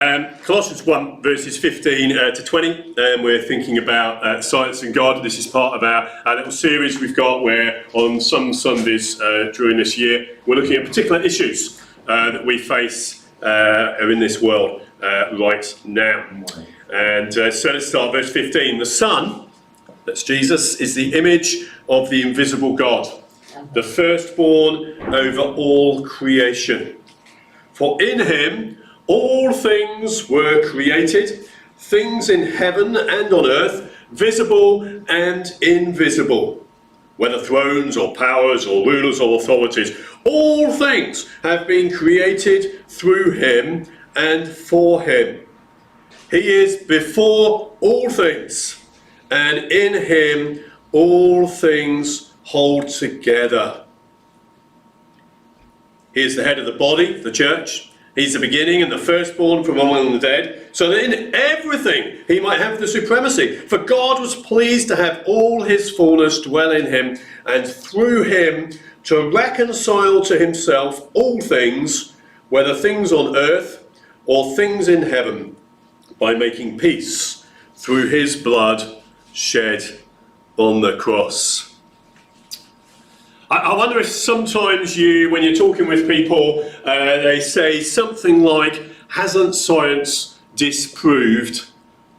Colossians 1 verses 15 to 20, and we're thinking about science and God. This is part of our little series we've got where on some Sundays during this year we're looking at particular issues that we face in this world right now. And so let's start verse 15. The Son, that's Jesus, is the image of the invisible God, the firstborn over all creation. For in him all things were created, things in heaven and on earth, visible and invisible, whether thrones or powers or rulers or authorities. All things have been created through him and for him. He is before all things, and in him all things hold together. He is the head of the body, the church. He's the beginning and the firstborn from among the dead, so that in everything he might have the supremacy. For God was pleased to have all his fullness dwell in him, and through him to reconcile to himself all things, whether things on earth or things in heaven, by making peace through his blood shed on the cross. I wonder if sometimes when you're talking with people, they say something like, hasn't science disproved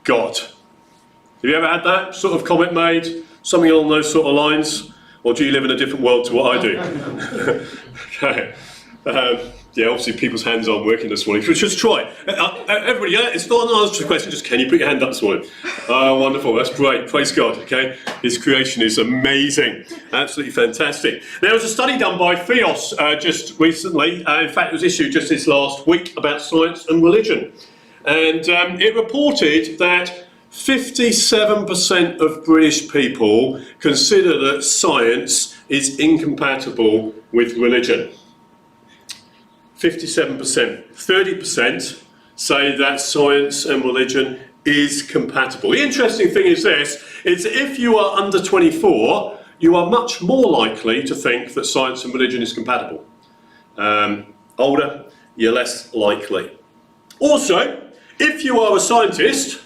God? Have you ever had that sort of comment made? Something along those sort of lines? Or do you live in a different world to what I do? Okay. Yeah, obviously people's hands aren't working this morning. Just try it. Everybody, it's not an answer to the question, just can you put your hand up this morning? Oh, wonderful, that's great, praise God, okay? His creation is amazing, absolutely fantastic. There was a study done by Theos just recently, in fact it was issued just this last week, about science and religion. And it reported that 57% of British people consider that science is incompatible with religion. 57%. 30% say that science and religion is compatible. The interesting thing is this, is if you are under 24, you are much more likely to think that science and religion is compatible. Older, you're less likely. Also, if you are a scientist,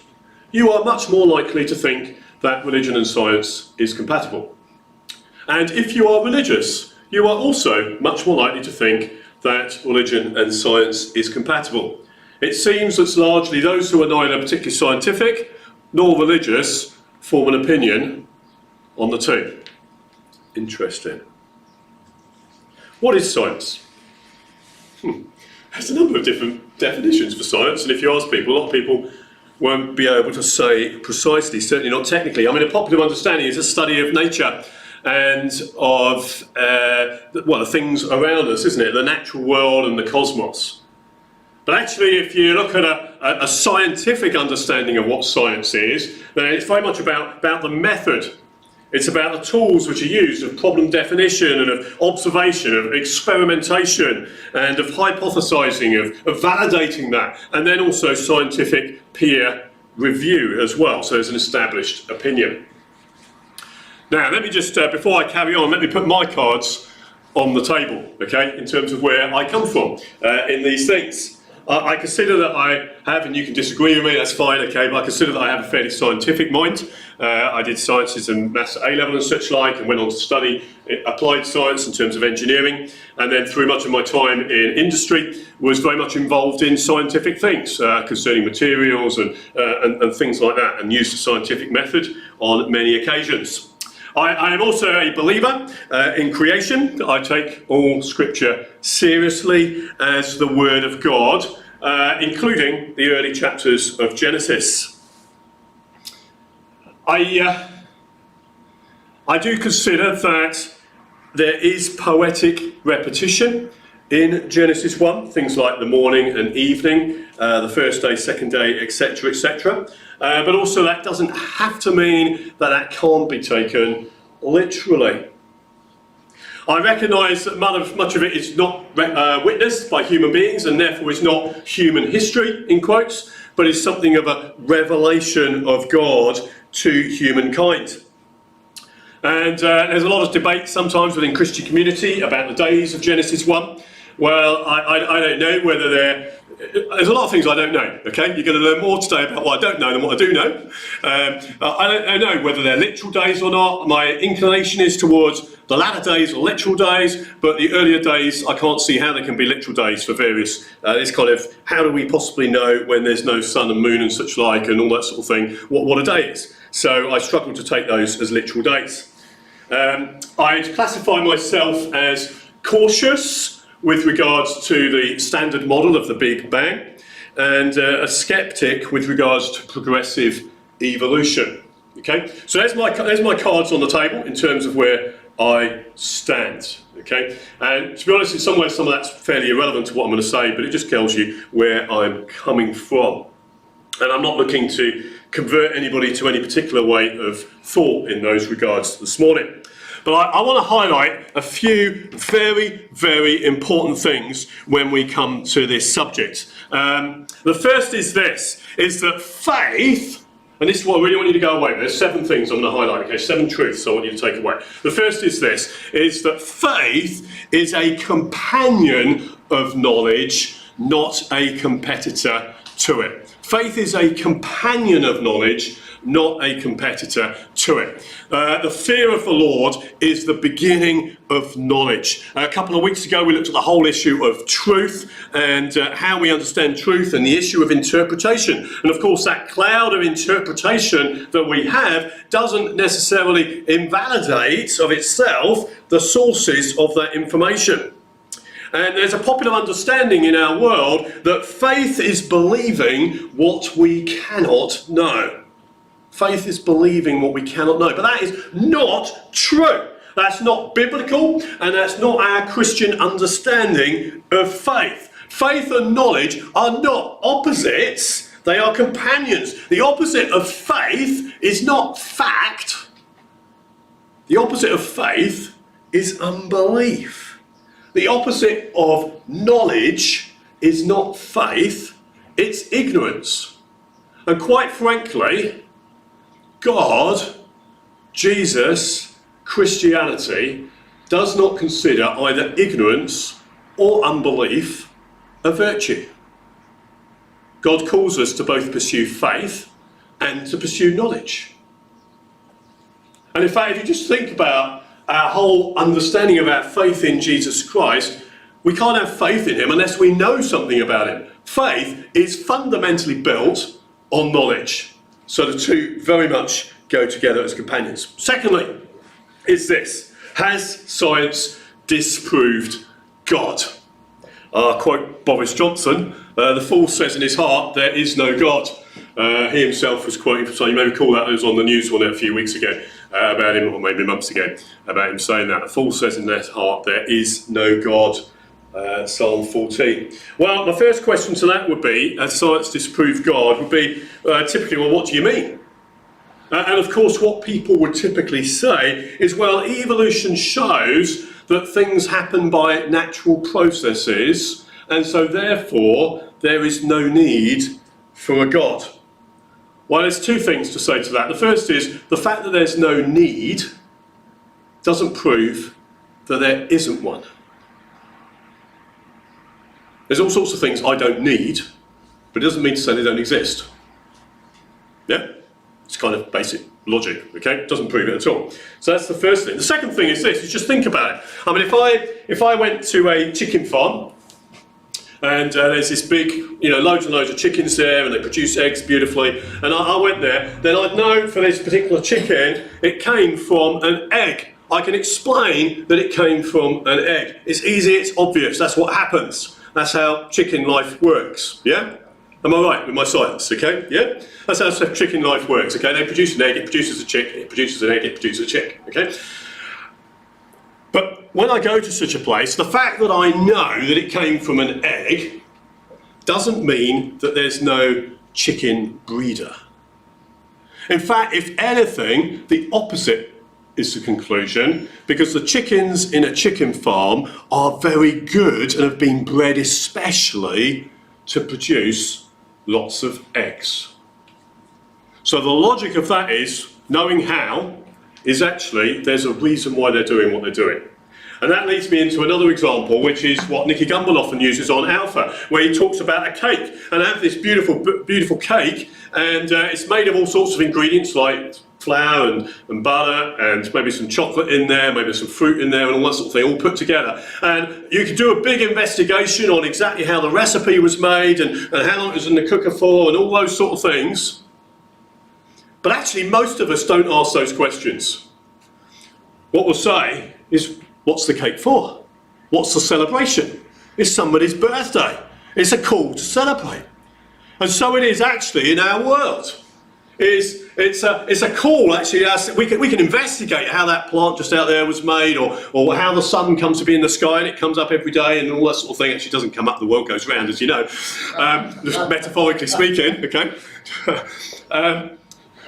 you are much more likely to think that religion and science is compatible. And if you are religious, you are also much more likely to think that religion and science is compatible. It seems that largely those who are neither particularly scientific nor religious form an opinion on the two. Interesting. What is science? There's a number of different definitions for science, and if you ask people, a lot of people won't be able to say precisely, certainly not technically. I mean, a popular understanding is a study of nature and of the things around us, isn't it? The natural world and the cosmos. But actually, if you look at a scientific understanding of what science is, then it's very much about the method. It's about the tools which are used of problem definition and of observation, of experimentation, and of hypothesizing, of validating that, and then also scientific peer review as well, so there's an established opinion. Now, let me just, before I carry on, let me put my cards on the table, okay, in terms of where I come from in these things. I consider that I have, and you can disagree with me, that's fine, okay, but I consider that I have a fairly scientific mind. I did sciences and maths at A-level and such like, and went on to study applied science in terms of engineering, and then through much of my time in industry was very much involved in scientific things concerning materials and things like that, and used the scientific method on many occasions. I am also a believer in creation. I take all scripture seriously as the word of God, including the early chapters of Genesis. I do consider that there is poetic repetition in Genesis 1, things like the morning and evening, the first day, second day, etc., etc. But also that doesn't have to mean that can't be taken literally. I recognise that much of it is not witnessed by human beings and therefore is not human history, in quotes, but is something of a revelation of God to humankind. And there's a lot of debate sometimes within Christian community about the days of Genesis 1. Well, I don't know whether there's a lot of things I don't know, okay? You're going to learn more today about what I don't know than what I do know. I don't know whether they're literal days or not. My inclination is towards the latter days or literal days, but the earlier days, I can't see how they can be literal days for various, this kind of, how do we possibly know when there's no sun and moon and such like and all that sort of thing, what a day is. So I struggle to take those as literal days. I'd classify myself as cautious with regards to the standard model of the Big Bang, and a skeptic with regards to progressive evolution. Okay, so there's my cards on the table in terms of where I stand. Okay, and to be honest, in some ways, some of that's fairly irrelevant to what I'm going to say, but it just tells you where I'm coming from. And I'm not looking to convert anybody to any particular way of thought in those regards this morning. But I want to highlight a few very, very important things when we come to this subject. The first is this, is that faith, and this is what I really want you to go away with. There's 7 things I'm going to highlight, okay, 7 truths I want you to take away. The first is this, is that faith is a companion of knowledge, not a competitor to it. Faith is a companion of knowledge, not a competitor to it. The fear of the Lord is the beginning of knowledge. A couple of weeks ago we looked at the whole issue of truth and how we understand truth and the issue of interpretation. And of course that cloud of interpretation that we have doesn't necessarily invalidate of itself the sources of that information. And there's a popular understanding in our world that faith is believing what we cannot know. Faith is believing what we cannot know. But that is not true. That's not biblical, and that's not our Christian understanding of faith. Faith and knowledge are not opposites, they are companions. The opposite of faith is not fact. The opposite of faith is unbelief. The opposite of knowledge is not faith, it's ignorance. And quite frankly, God, Jesus, Christianity does not consider either ignorance or unbelief a virtue. God calls us to both pursue faith and to pursue knowledge. And in fact, if you just think about our whole understanding of our faith in Jesus Christ, we can't have faith in him unless we know something about him. Faith is fundamentally built on knowledge. So the two very much go together as companions. Secondly, is this: has science disproved God? Quote Boris Johnson, the fool says in his heart, there is no God. He himself was quoting from something, you may recall that, it was on the news one a few weeks ago, about him, or maybe months ago, about him saying that. The fool says in their heart, there is no God. Psalm 14. Well, my first question to that would be, has science disproved God, would be typically, well, what do you mean? And of course, what people would typically say is, well, evolution shows that things happen by natural processes, and so therefore there is no need for a God. Well, there's 2 things to say to that. The first is, the fact that there's no need doesn't prove that there isn't one. There's all sorts of things I don't need, but it doesn't mean to say they don't exist. Yeah? It's kind of basic logic, okay? It doesn't prove it at all. So that's the first thing. The second thing is this, is just think about it. I mean, if I went to a chicken farm, and there's this big, loads and loads of chickens there, and they produce eggs beautifully, and I went there, then I'd know for this particular chicken, it came from an egg. I can explain that it came from an egg. It's easy, it's obvious, that's what happens. That's how chicken life works, yeah? Am I right with my science, okay? Yeah? That's how chicken life works, okay? They produce an egg, it produces a chick, it produces an egg, it produces a chick, okay? But when I go to such a place, the fact that I know that it came from an egg doesn't mean that there's no chicken breeder. In fact, if anything, the opposite is the conclusion, because the chickens in a chicken farm are very good and have been bred especially to produce lots of eggs. So the logic of that is, knowing how, is actually there's a reason why they're doing what they're doing. And that leads me into another example, which is what Nicky Gumbel often uses on Alpha, where he talks about a cake. And I have this beautiful cake, and it's made of all sorts of ingredients like flour and butter and maybe some chocolate in there, maybe some fruit in there and all that sort of thing, all put together. And you could do a big investigation on exactly how the recipe was made and how long it was in the cooker for and all those sort of things. But actually, most of us don't ask those questions. What we'll say is, what's the cake for? What's the celebration? It's somebody's birthday. It's a call to celebrate. And so it is actually in our world. It's a call, actually. We can investigate how that plant just out there was made, or how the sun comes to be in the sky and it comes up every day and all that sort of thing. Actually, doesn't come up, the world goes round, as you know, just metaphorically speaking, okay?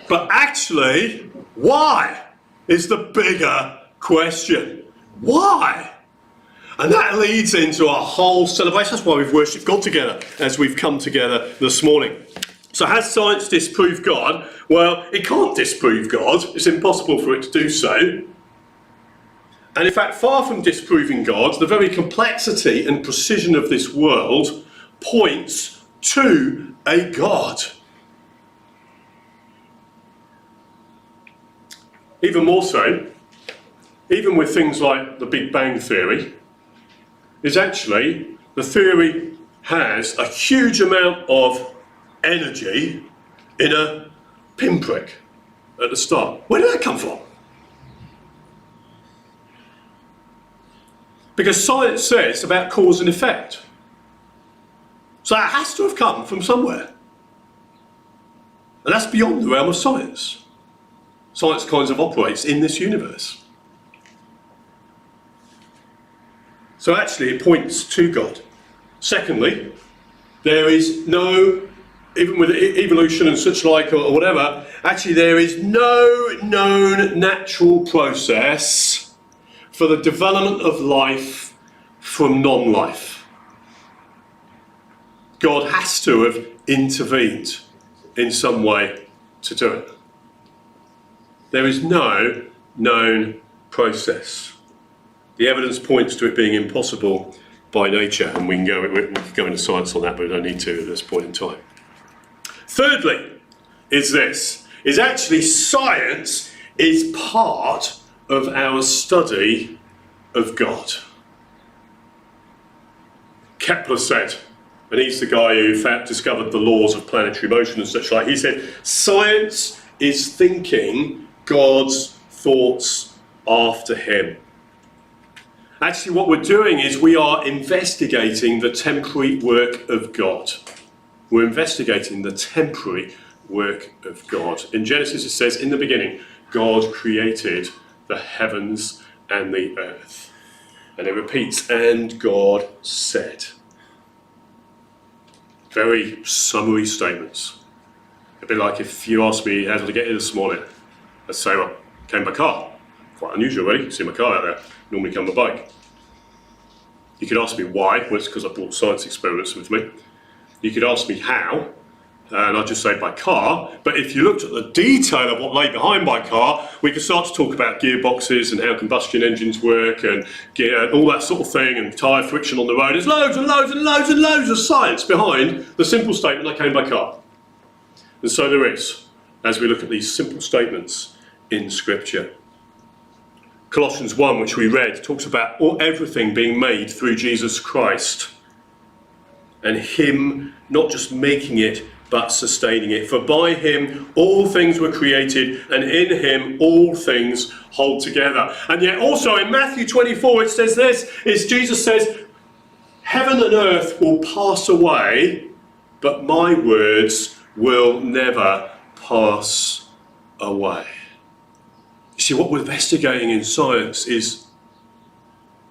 But actually, why is the bigger question. Why? And that leads into our whole celebration. That's why we've worshipped God together as we've come together this morning. So has science disproved God? Well, it can't disprove God. It's impossible for it to do so. And in fact, far from disproving God, the very complexity and precision of this world points to a God. Even more so, even with things like the Big Bang Theory, is actually the theory has a huge amount of energy in a pinprick at the start. Where did that come from? Because science says about cause and effect. So it has to have come from somewhere. And that's beyond the realm of science. Science kind of operates in this universe. So actually it points to God. Secondly, there is no, even with evolution and such like or whatever, actually there is no known natural process for the development of life from non-life. God has to have intervened in some way to do it. There is no known process. The evidence points to it being impossible by nature, and we can go into science on that, but we don't need to at this point in time. Thirdly, is actually science is part of our study of God. Kepler said, and he's the guy who discovered the laws of planetary motion and such like, he said, science is thinking God's thoughts after him. Actually, what we're doing is we are investigating the temporary work of God. We're investigating the temporary work of God. In Genesis it says, in the beginning, God created the heavens and the earth. And it repeats, and God said. Very summary statements. It'd be like if you asked me, how did I get here this morning? I'd say, well, came by car. Quite unusual, really. You see my car out there. Normally come by bike. You could ask me why. Well, it's because I brought science experiments with me. You could ask me how, and I'd just say by car. But if you looked at the detail of what lay behind by car, we could start to talk about gearboxes and how combustion engines work and all that sort of thing, and tyre friction on the road. There's loads and loads and loads and loads of science behind the simple statement, I came by car. And so there is, as we look at these simple statements in Scripture. Colossians 1, which we read, talks about everything being made through Jesus Christ. And him not just making it, but sustaining it. For by him all things were created, and in him all things hold together. And yet also in Matthew 24 it says this, Jesus says, heaven and earth will pass away, but my words will never pass away. You see, what we're investigating in science is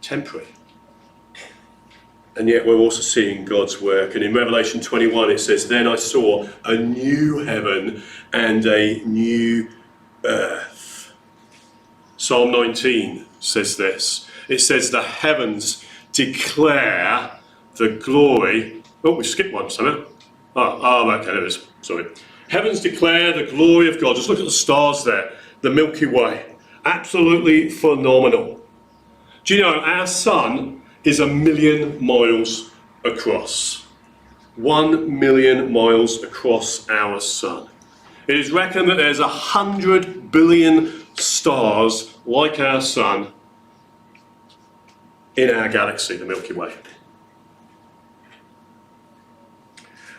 temporary. And yet we're also seeing God's work. And in Revelation 21 it says, then I saw a new heaven and a new earth. Psalm 19 says this. It says the heavens declare the glory. Oh, we skipped one, Sam. Oh, okay, there it is. Sorry. Heavens declare the glory of God. Just look at the stars there. The Milky Way. Absolutely phenomenal. Do you know our sun is 1 million miles across? 1 million miles across our sun. It is reckoned that there's 100 billion stars like our sun in our galaxy, the Milky Way.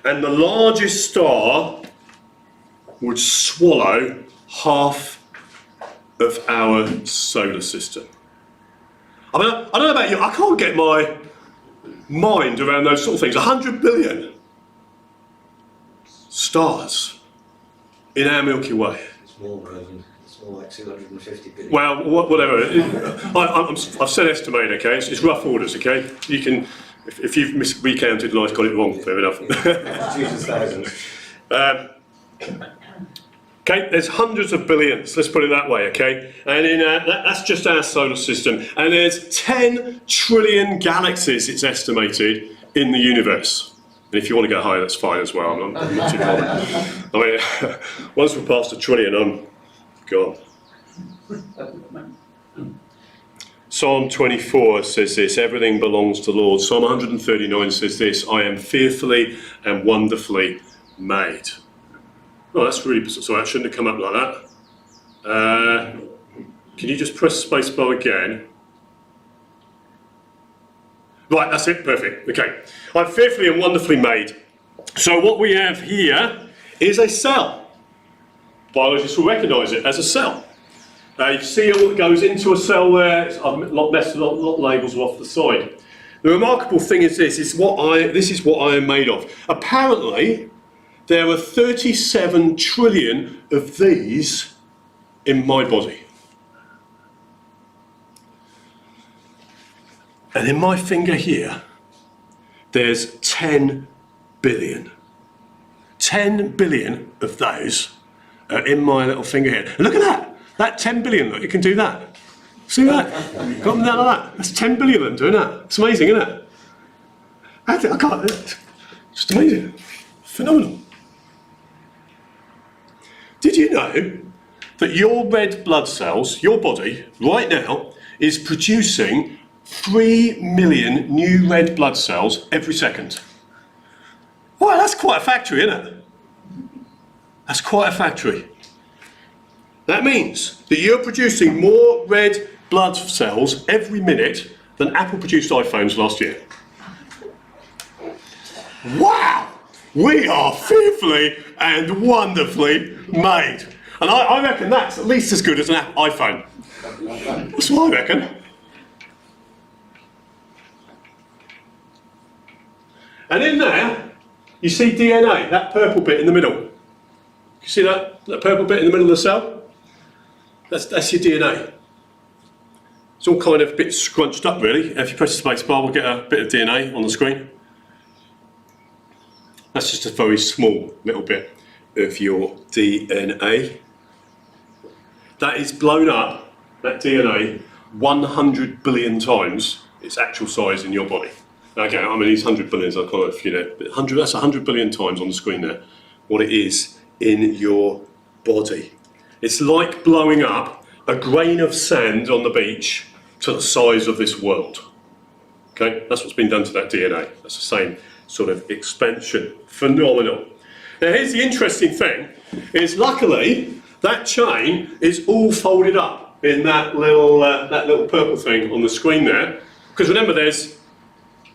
And the largest star would swallow half of our solar system. I mean, I don't know about you, I can't get my mind around those sort of things. 100 billion stars in our Milky Way. It's more, Roland. It's more like 250 billion. Well, whatever. I've said estimated, okay? It's rough orders, okay? You can, if you've recounted and I've got it wrong, fair enough. Jesus, thousands. Okay, there's hundreds of billions, let's put it that way, okay? And in that's just our solar system. And there's 10 trillion galaxies, it's estimated, in the universe. And if you want to go higher, that's fine as well. I'm not too bothered. I mean, once we're past 1 trillion, I'm gone. Psalm 24 says this, everything belongs to the Lord. Psalm 139 says this, I am fearfully and wonderfully made. Oh, that's really, so that shouldn't have come up like that. Can you just press spacebar again? Right, that's it, perfect. Okay, I'm fearfully and wonderfully made. So what we have here is a cell. Biologists will recognise it as a cell. You see all that goes into a cell there. I've left a lot labels off the side. The remarkable thing is this is what I am made of. Apparently, there are 37 trillion of these in my body. And in my finger here, there's 10 billion. 10 billion of those are in my little finger here. And look at that. That 10 billion, look, you can do that. See that? Got them down like that. That's 10 billion of them doing that. It's amazing, isn't it? I can't, it's just amazing. Phenomenal. Did you know that your red blood cells, your body, right now, is producing 3 million new red blood cells every second? Well, that's quite a factory, isn't it? That's quite a factory. That means that you're producing more red blood cells every minute than Apple produced iPhones last year. Wow! We are fearfully and wonderfully made. And I reckon that's at least as good as an iPhone. That's what I reckon. And in there, you see DNA, that purple bit in the middle. You see that purple bit in the middle of the cell? That's your DNA. It's all kind of a bit scrunched up, really. If you press the space bar, we'll get a bit of DNA on the screen. That's just a very small little bit of your DNA. That is blown up, that DNA, 100 billion times its actual size in your body. Okay, I mean, these 100 billions, I can't know if you know, but that's 100 billion times on the screen there, what it is in your body. It's like blowing up a grain of sand on the beach to the size of this world. Okay, that's what's been done to that DNA. That's the same sort of expansion. Phenomenal. Now here's the interesting thing, is luckily that chain is all folded up in that little purple thing on the screen there. Because remember, there's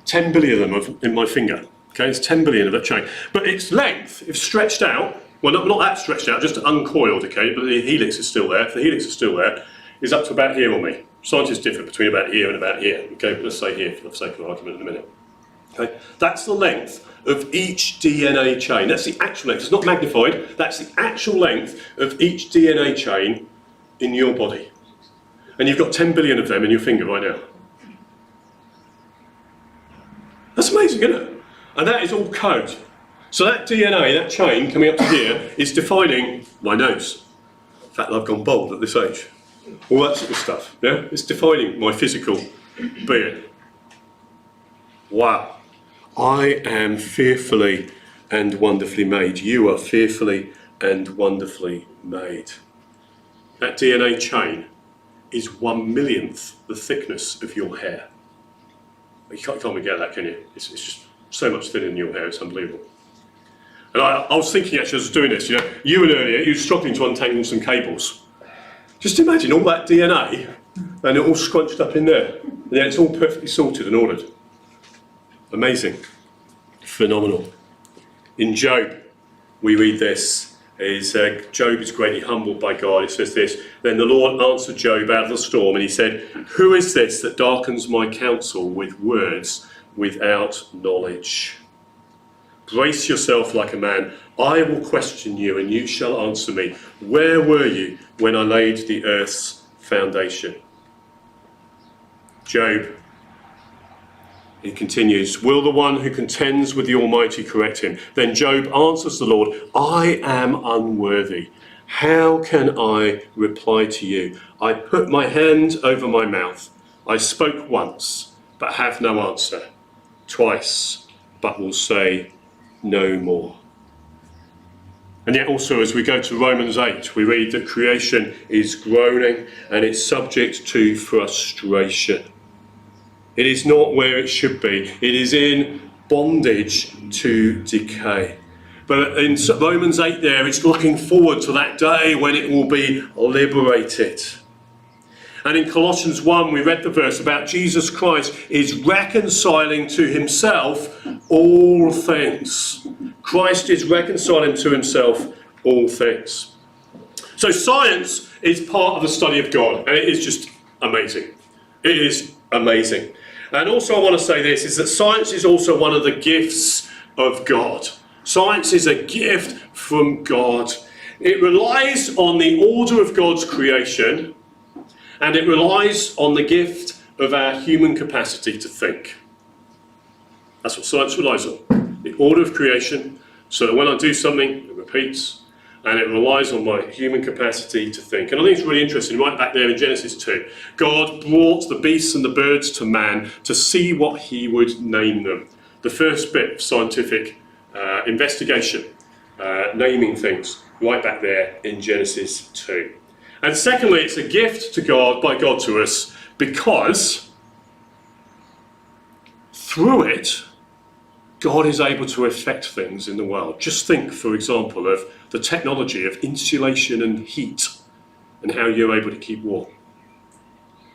10 billion of them in my finger. Okay, it's 10 billion of that chain. But its length, if stretched out, well, not that stretched out, just uncoiled, okay, but the helix is still there. If the helix is still there, is up to about here on me. Scientists differ between about here and about here, okay, but let's say here for the sake of argument in a minute. Okay, that's the length of each DNA chain. That's the actual length. It's not magnified. That's the actual length of each DNA chain in your body. And you've got 10 billion of them in your finger right now. That's amazing, isn't it? And that is all code. So that DNA, that chain coming up to here, is defining my nose. The fact that I've gone bald at this age. All that sort of stuff, yeah? It's defining my physical being. Wow. I am fearfully and wonderfully made. You are fearfully and wonderfully made. That DNA chain is 1/1,000,000th the thickness of your hair. You can't really get that, can you? It's just so much thinner than your hair, it's unbelievable. And I was thinking actually as I was doing this, you and earlier, you were struggling to untangle some cables. Just imagine all that DNA and it all scrunched up in there. And yeah, it's all perfectly sorted and ordered. Amazing. Phenomenal. In Job, we read this. Job is greatly humbled by God. It says this, then the Lord answered Job out of the storm and he said, who is this that darkens my counsel with words without knowledge? Brace yourself like a man. I will question you and you shall answer me. Where were you when I laid the earth's foundation? Job, he continues, will the one who contends with the Almighty correct him? Then Job answers the Lord, I am unworthy. How can I reply to you? I put my hand over my mouth. I spoke once, but have no answer. Twice, but will say no more. And yet also as we go to Romans 8, we read that creation is groaning and it's subject to frustration. It is not where it should be. It is in bondage to decay. But in Romans 8 there, it's looking forward to that day when it will be liberated. And in Colossians 1, we read the verse about Jesus Christ is reconciling to himself all things. Christ is reconciling to himself all things. So science is part of the study of God, and it is just amazing. It is amazing. And also I want to say this, is that science is also one of the gifts of God. Science is a gift from God. It relies on the order of God's creation, and it relies on the gift of our human capacity to think. That's what science relies on. The order of creation, so that when I do something, it repeats, and it relies on my human capacity to think. And I think it's really interesting, right back there in Genesis 2, God brought the beasts and the birds to man to see what he would name them. The first bit of scientific investigation, naming things, right back there in Genesis 2. And secondly, it's a gift to God, by God to us, because through it, God is able to affect things in the world. Just think, for example, of the technology of insulation and heat and how you're able to keep warm.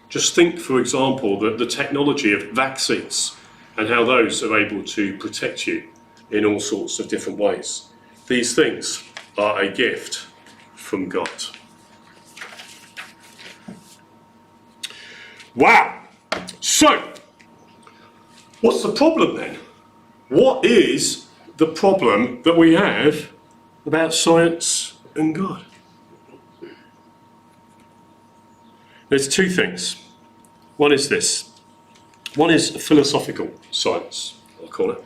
Just think, for example, that the technology of vaccines and how those are able to protect you in all sorts of different ways. These things are a gift from God. Wow! So, what's the problem then? What is the problem that we have about science and God? There's two things. One is this. One is philosophical science, I'll call it.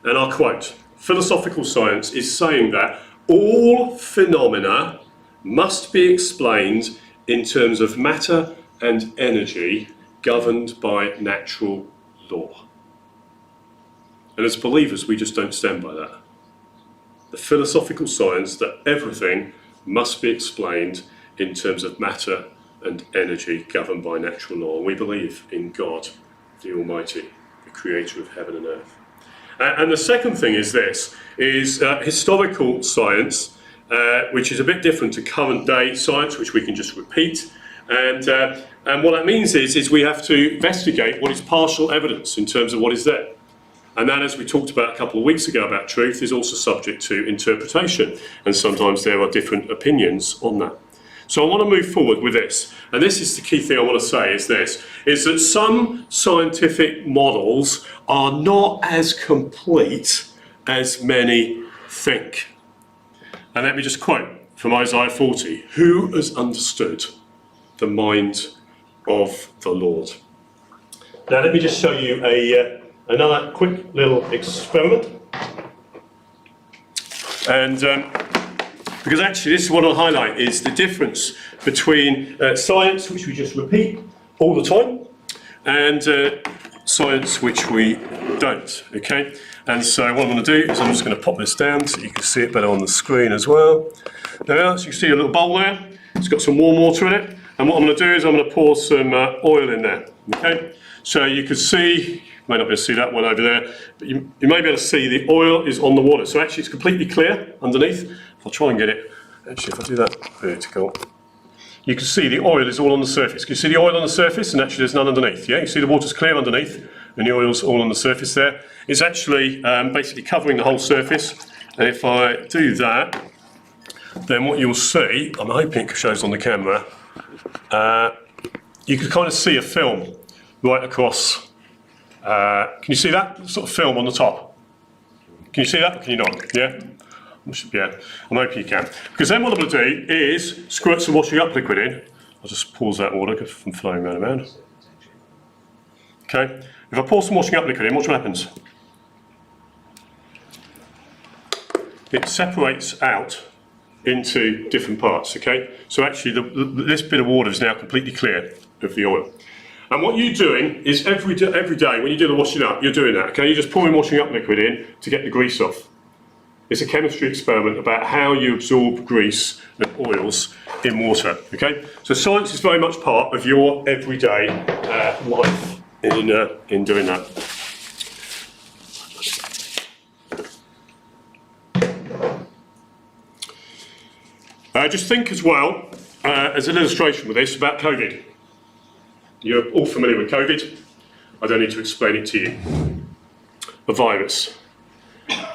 And I'll quote, philosophical science is saying that all phenomena must be explained in terms of matter and energy governed by natural law. And as believers, we just don't stand by that. The philosophical science that everything must be explained in terms of matter and energy governed by natural law. We believe in God, the Almighty, the creator of heaven and earth. And the second thing is this, is historical science, which is a bit different to current day science, which we can just repeat. And what that means is we have to investigate what is partial evidence in terms of what is there. And that, as we talked about a couple of weeks ago about truth, is also subject to interpretation. And sometimes there are different opinions on that. So I want to move forward with this. And this is the key thing I want to say is this, is that some scientific models are not as complete as many think. And let me just quote from Isaiah 40, who has understood the mind of the Lord? Now let me just show you another quick little experiment. And because actually this is what I'll highlight is the difference between science, which we just repeat all the time, and science which we don't, okay? And so what I'm going to do is I'm just going to pop this down so you can see it better on the screen as well. Now, so you can see a little bowl there. It's got some warm water in it. And what I'm going to do is I'm going to pour some oil in there. Okay, so you can see, you may not be able to see that one over there, but you may be able to see the oil is on the water. So actually it's completely clear underneath. I'll try and get it. Actually, if I do that vertical, you can see the oil is all on the surface. Can you see the oil on the surface? And actually there's none underneath. Yeah, you see the water's clear underneath and the oil's all on the surface there. It's actually basically covering the whole surface. And if I do that, then what you'll see, I'm hoping it shows on the camera, you can kind of see a film right across. Can you see that sort of film on the top? Can you see that or can you not? Yeah? Yeah, I'm hoping you can. Because then what I'm going to do is squirt some washing up liquid in. I'll just pause that water from flowing round and round. Okay, if I pour some washing up liquid in, watch what happens. It separates out into different parts, okay? So actually this bit of water is now completely clear of the oil. And what you're doing is every day when you do the washing up, you're doing that, okay? You're just pouring washing up liquid in to get the grease off. It's a chemistry experiment about how you absorb grease and oils in water, okay? So science is very much part of your everyday life in doing that. Just think as well, as an illustration with this, about COVID. You're all familiar with COVID. I don't need to explain it to you. A virus.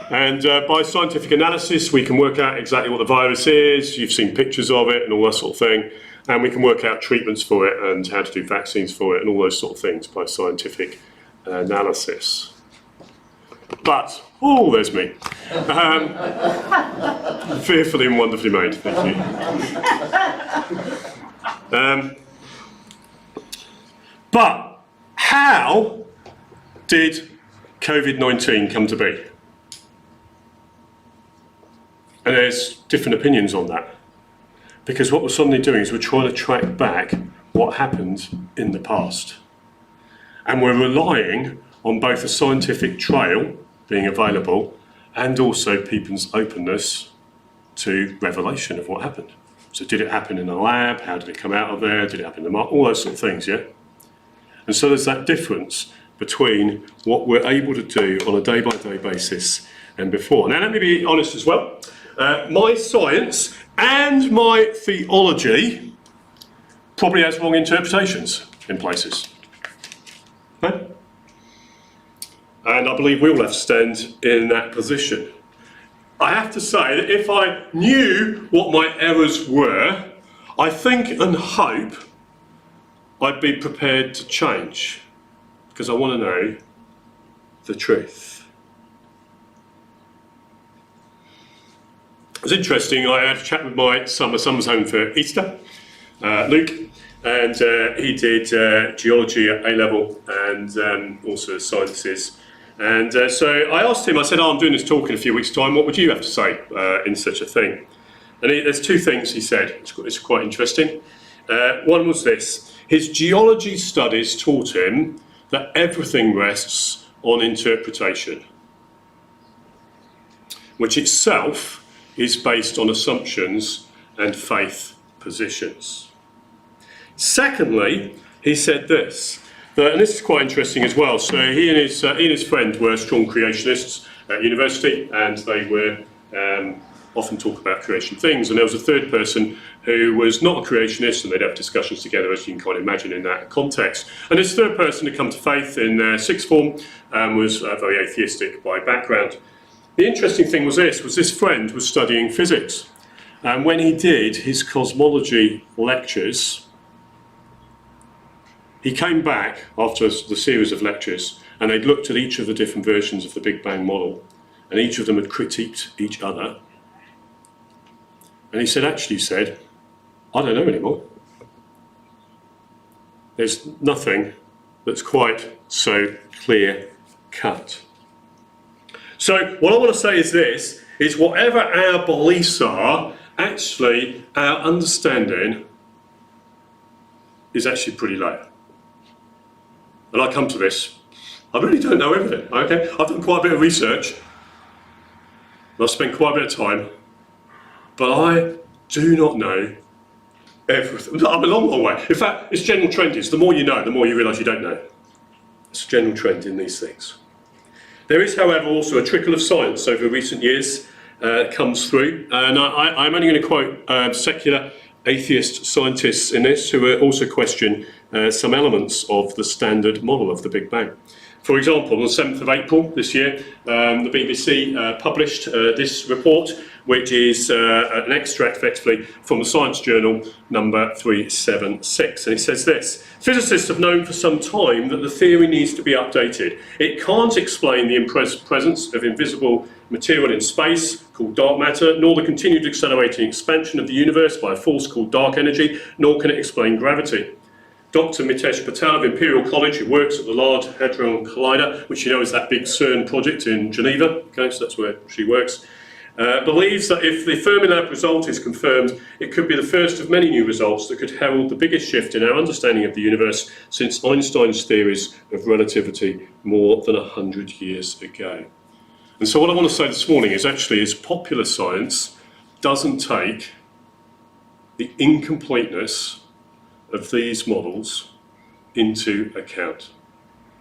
And by scientific analysis, we can work out exactly what the virus is. You've seen pictures of it and all that sort of thing. And we can work out treatments for it and how to do vaccines for it and all those sort of things by scientific analysis. But, oh, there's me. Fearfully and wonderfully made, thank you. But how did COVID-19 come to be? And there's different opinions on that. Because what we're suddenly doing is we're trying to track back what happened in the past. And we're relying on both a scientific trail being available and also people's openness to revelation of what happened. So did it happen in a lab? How did it come out of there? Did it happen in the market? All those sort of things, yeah? And so there's that difference between what we're able to do on a day-by-day basis and before. Now let me be honest as well. My science and my theology probably has wrong interpretations in places. Okay? And I believe we all have to stand in that position. I have to say that if I knew what my errors were, I think and hope I'd be prepared to change, because I want to know the truth. It was interesting, I had a chat with my son. My son was home for Easter, Luke, and he did geology at A-level and also sciences. And so I asked him, I said, I'm doing this talk in a few weeks' time, what would you have to say in such a thing? And there's two things he said, it's quite interesting. One was this: his geology studies taught him that everything rests on interpretation, which itself is based on assumptions and faith positions. Secondly, he said this, and this is quite interesting as well. So he and his friend were strong creationists at university, and they were often talk about creation things. And there was a third person who was not a creationist, and they'd have discussions together, as you can kind of imagine in that context. And this third person had come to faith in sixth form and was very atheistic by background. The interesting thing was this friend was studying physics. And when he did his cosmology lectures, he came back after the series of lectures, and they'd looked at each of the different versions of the Big Bang model, and each of them had critiqued each other. And he said, I don't know anymore. There's nothing that's quite so clear cut. So what I want to say is this, is whatever our beliefs are, actually our understanding is actually pretty low. And I come to this, I really don't know everything, okay? I've done quite a bit of research, and I've spent quite a bit of time, but I do not know everything. I'm a long way. In fact, it's general trend is the more you know, the more you realise you don't know. It's a general trend in these things. There is, however, also a trickle of science over recent years comes through, and I'm only going to quote secular atheist scientists in this who also question some elements of the standard model of the Big Bang. For example, on the 7th of April this year, the BBC published this report, which is an extract effectively from the Science Journal number 376. And it says this: physicists have known for some time that the theory needs to be updated. It can't explain the presence of invisible material in space called dark matter, nor the continued accelerating expansion of the universe by a force called dark energy, nor can it explain gravity. Dr. Mitesh Patel of Imperial College, who works at the Large Hadron Collider, which you know is that big CERN project in Geneva, okay, so that's where she works, believes that if the Fermilab result is confirmed, it could be the first of many new results that could herald the biggest shift in our understanding of the universe since Einstein's theories of relativity more than 100 years ago. And so what I want to say this morning is actually popular science doesn't take the incompleteness of these models into account.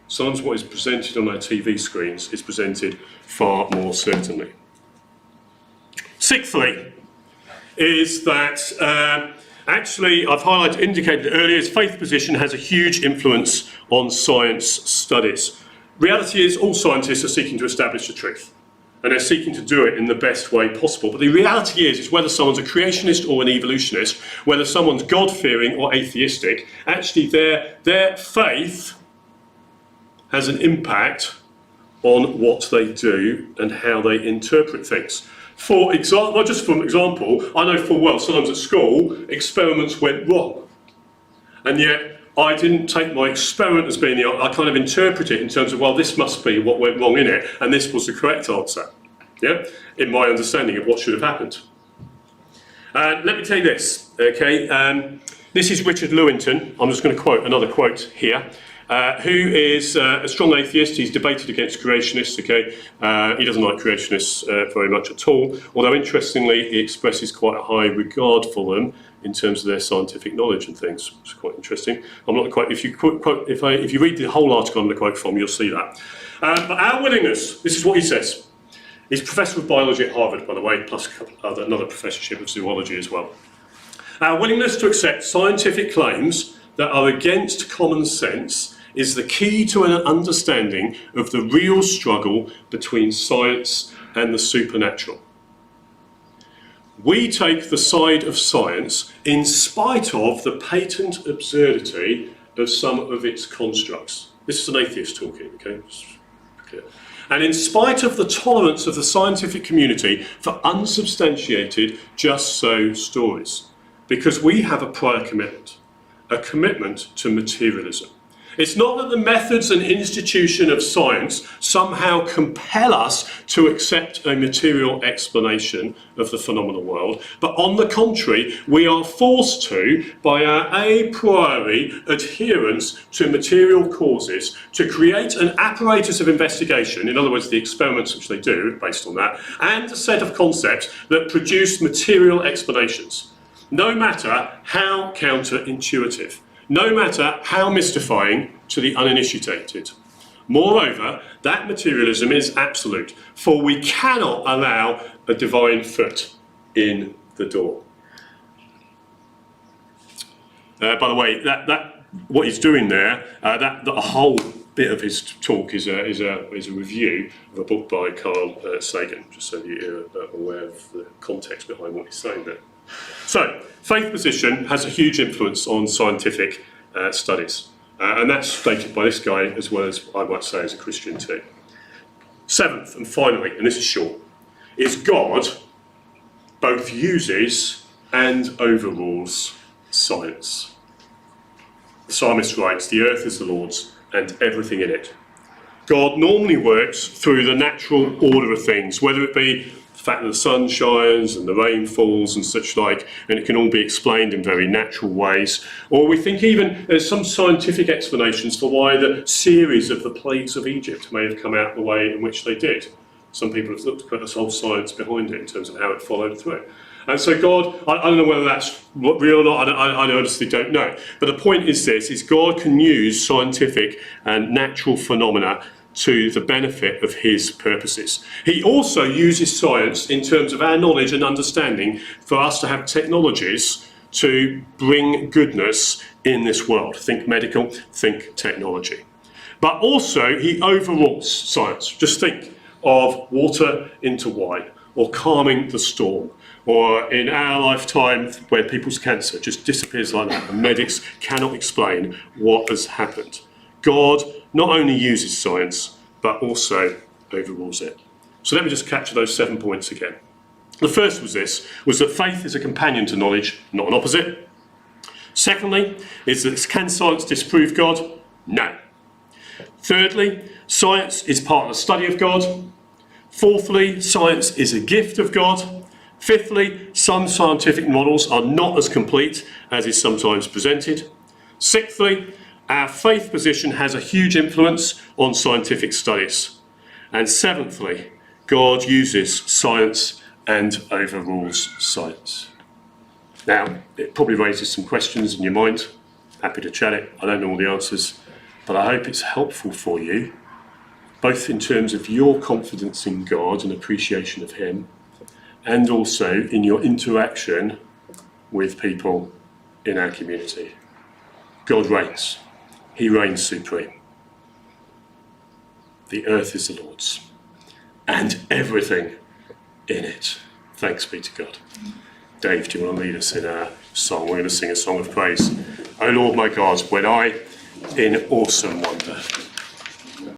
Sometimes what is presented on our TV screens is presented far more certainly. Sixthly, is that actually I've indicated earlier, faith position has a huge influence on science studies. Reality is all scientists are seeking to establish the truth, and they're seeking to do it in the best way possible. But the reality is whether someone's a creationist or an evolutionist, whether someone's God-fearing or atheistic, actually their faith has an impact on what they do and how they interpret things. For example, just for example, I know full well sometimes at school experiments went wrong, and yet I didn't take my experiment as being I kind of interpret it in terms of, well, this must be what went wrong in it, and this was the correct answer, yeah, in my understanding of what should have happened. Let me tell you this, okay, this is Richard Lewington. I'm just going to quote another quote here, who is a strong atheist. He's debated against creationists, okay, he doesn't like creationists very much at all, although interestingly he expresses quite a high regard for them in terms of their scientific knowledge and things. It's quite interesting. I'm not quite. If you read the whole article I'm going to quote from, you'll see that. But our willingness. This is what he says. He's professor of biology at Harvard, by the way, plus another professorship of zoology as well. Our willingness to accept scientific claims that are against common sense is the key to an understanding of the real struggle between science and the supernatural. We take the side of science in spite of the patent absurdity of some of its constructs. This is an atheist talking, okay? And in spite of the tolerance of the scientific community for unsubstantiated just so stories, because we have a prior commitment, a commitment to materialism. It's not that the methods and institution of science somehow compel us to accept a material explanation of the phenomenal world, but on the contrary, we are forced to, by our a priori adherence to material causes, to create an apparatus of investigation, in other words, the experiments which they do based on that, and a set of concepts that produce material explanations, no matter how counterintuitive, no matter how mystifying to the uninitiated. Moreover, that materialism is absolute, for we cannot allow a divine foot in the door. By the way, that what he's doing there, that whole bit of his talk is a review of a book by Carl Sagan, just so you're aware of the context behind what he's saying there. So, faith position has a huge influence on scientific studies. And that's stated by this guy as well as, I might say, as a Christian too. Seventh, and finally, and this is short, is God both uses and overrules science. The psalmist writes, "The earth is the Lord's and everything in it." God normally works through the natural order of things, whether it be the fact that the sun shines and the rain falls and such like, and it can all be explained in very natural ways. Or we think even there's some scientific explanations for why the series of the plagues of Egypt may have come out the way in which they did. Some people have looked at this whole science behind it in terms of how it followed through. And so God, I don't know whether that's real or not, I honestly don't know. But the point is this, is God can use scientific and natural phenomena to the benefit of his purposes. He also uses science in terms of our knowledge and understanding for us to have technologies to bring goodness in this world. Think medical, think technology. But also he overrules science. Just think of water into wine, or calming the storm, or in our lifetime where people's cancer just disappears like that. The medics cannot explain what has happened. God not only uses science, but also overrules it. So let me just capture those 7 points again. The first was that faith is a companion to knowledge, not an opposite. Secondly, is that can science disprove God? No. Thirdly, science is part of the study of God. Fourthly, science is a gift of God. Fifthly, some scientific models are not as complete as is sometimes presented. Sixthly, our faith position has a huge influence on scientific studies. And seventhly, God uses science and overrules science. Now, it probably raises some questions in your mind. Happy to chat it. I don't know all the answers, but I hope it's helpful for you, both in terms of your confidence in God and appreciation of him, and also in your interaction with people in our community. God reigns. He reigns supreme. The earth is the Lord's, and everything in it. Thanks be to God. Dave, do you want to lead us in our song? We're going to sing a song of praise. O Lord my God, when I in awesome wonder